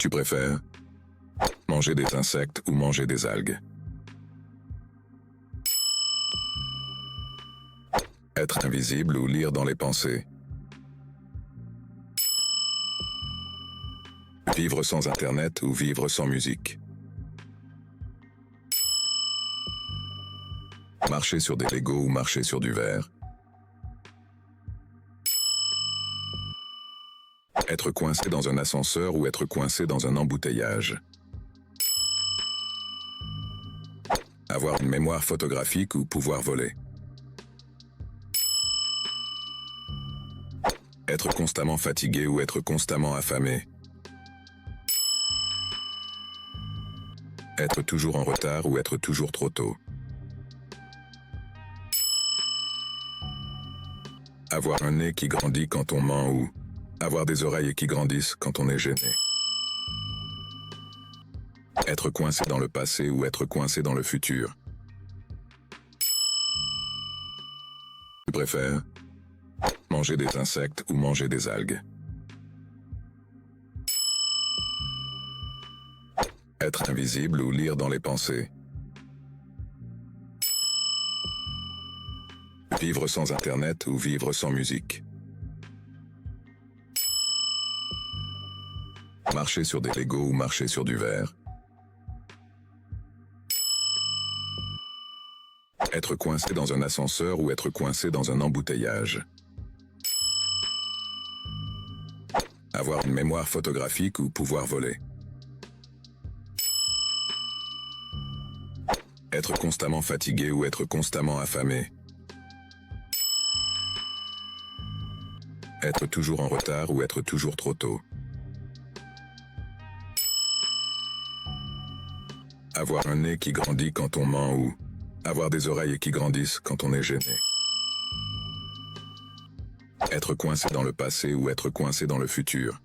Tu préfères manger des insectes ou manger des algues? Être invisible ou lire dans les pensées? Vivre sans Internet ou vivre sans musique? Marcher sur des Legos ou marcher sur du verre? Être coincé dans un ascenseur ou être coincé dans un embouteillage? Avoir une mémoire photographique ou pouvoir voler? Être constamment fatigué ou être constamment affamé? Être toujours en retard ou être toujours trop tôt? Avoir un nez qui grandit quand on ment ou avoir des oreilles qui grandissent quand on est gêné? Être coincé dans le passé ou être coincé dans le futur? Tu préfères manger des insectes ou manger des algues? Être invisible ou lire dans les pensées? Vivre sans Internet ou vivre sans musique? Marcher sur des Legos ou marcher sur du verre? Être coincé dans un ascenseur ou être coincé dans un embouteillage? Avoir une mémoire photographique ou pouvoir voler? Être constamment fatigué ou être constamment affamé? Être toujours en retard ou être toujours trop tôt? Avoir un nez qui grandit quand on ment ou avoir des oreilles qui grandissent quand on est gêné? Être coincé dans le passé ou être coincé dans le futur?